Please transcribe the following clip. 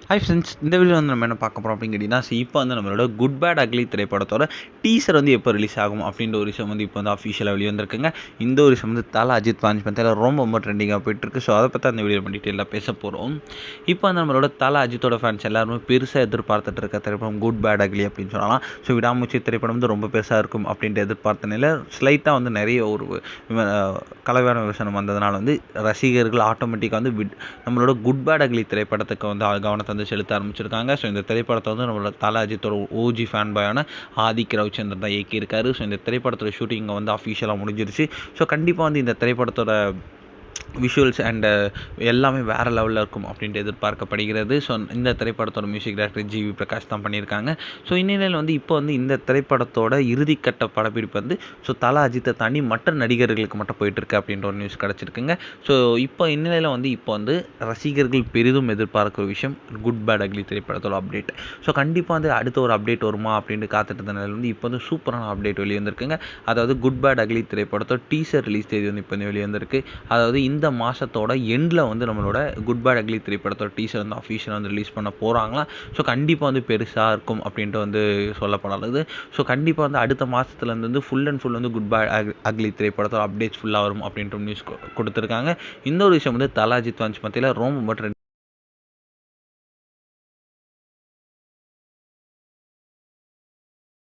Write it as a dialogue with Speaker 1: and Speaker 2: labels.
Speaker 1: Hi friends, இந்த video வந்து நம்ம என்ன பார்க்க போகிறோம் அப்படின்னு கேட்டிங்கன்னா, இப்போ வந்து நம்மளோட குட் பேட் அக்லி திரைப்படத்தோட டீசர் வந்து எப்போ ரிலீஸ் ஆகும் அப்படின்ற ஒரு விஷயம் வந்து இப்போ வந்து அஃபிஷியலாக வெளியே வந்திருக்குங்க. இந்த ஒரு விஷயம் வந்து தல அஜித் பாஞ்ச் பற்றியில் ரொம்ப ட்ரெண்டிங்காக போயிட்டுருக்கு. ஸோ அதை பற்றி அந்த வீடியோ டீட்டெயிலாக பேச போகிறோம். இப்போ வந்து நம்மளோட தல அஜித்தோட ஃபேன்ஸ் எல்லாருமே பெருசாக எதிர்பார்த்துட்டு இருக்க திரைப்படம் குட் பேட் அக்லி அப்படின்னு சொல்லலாம். ஸோ விடாமுயற்சி திரைப்படம் வந்து ரொம்ப பெருசாக இருக்கும் அப்படின்ட்டு எதிர்பார்த்த நிலையில் ஸ்லைட்டாக வந்து நிறைய ஒரு கலவையான விமர்சனம் வந்ததுனால வந்து ரசிகர்கள் ஆட்டோமேட்டிக்காக வந்து நம்மளோட குட் பேட் அக்லி திரைப்படத்துக்கு வந்து கவனத்தை வந்து செலுத்த ஆரம்பிச்சிருக்காங்க. ஸோ இந்த திரைப்படத்தை வந்து நம்மளோட தல அஜித்தோட ஓஜி ஃபேன் பாயான ஆதிக் ரவிச்சந்திரன் தான் இயக்கியிருக்காரு. ஸோ இந்த திரைப்படத்தோட ஷூட்டிங் வந்து அஃபிஷியலாக முடிஞ்சிருச்சு. ஸோ கண்டிப்பாக வந்து இந்த திரைப்படத்தோட விஷுவல்ஸ் அண்டு எல்லாமே வேறு லெவலில் இருக்கும் அப்படின்ட்டு எதிர்பார்க்கப்படுகிறது. ஸோ இந்த திரைப்படத்தோட மியூசிக் டைரக்டர் ஜிவி பிரகாஷ் தான் பண்ணியிருக்காங்க. ஸோ இந்நிலையில் வந்து இப்போ வந்து இந்த திரைப்படத்தோட இறுதிக்கட்ட படப்பிடிப்பு வந்து தல அஜித்தை தாண்டி மற்ற நடிகர்களுக்கு மட்டும் போயிட்டுருக்கு அப்படின்ற ஒரு நியூஸ் கிடச்சிருக்குங்க. ஸோ இப்போ இந்நிலையில் வந்து இப்போ வந்து ரசிகர்கள் பெரிதும் எதிர்பார்க்குற விஷயம் குட் பேட் அக்லி திரைப்படத்தோட அப்டேட். ஸோ கண்டிப்பாக வந்து அடுத்த ஒரு அப்டேட் வருமா அப்படின்ட்டு காத்துட்டு இருந்த நிலையில் வந்து இப்போ வந்து சூப்பரான அப்டேட் வெளியே வந்திருக்குங்க. அதாவது குட் பேட் அக்லி திரைப்படத்தோட டீசர் ரிலீஸ் தேதி வந்து இப்போ வந்து வெளியே வந்திருக்கு. அதாவது இந்த மாதத்தோட எண்டில் வந்து நம்மளோட குட் பேட் அக்லி திரைப்படத்தோட டீசர் வந்து அஃபிஷியலாக வந்து ரிலீஸ் பண்ண போகிறாங்களாம். ஸோ கண்டிப்பாக வந்து பெருசாக இருக்கும் அப்படின்ட்டு வந்து சொல்லப்படாது. ஸோ கண்டிப்பாக வந்து அடுத்த மாதத்துலேருந்து வந்து ஃபுல் அண்ட் ஃபுல் வந்து குட் பேட் அக்லி திரைப்படத்தோட அப்டேட்ஸ் ஃபுல்லாக வரும் அப்படின்ற நியூஸ் கொடுத்துருக்காங்க. இந்த ஒரு விஷயம் வந்து தல அஜித் ஃபேன்ஸ் மத்தியில் ரொம்ப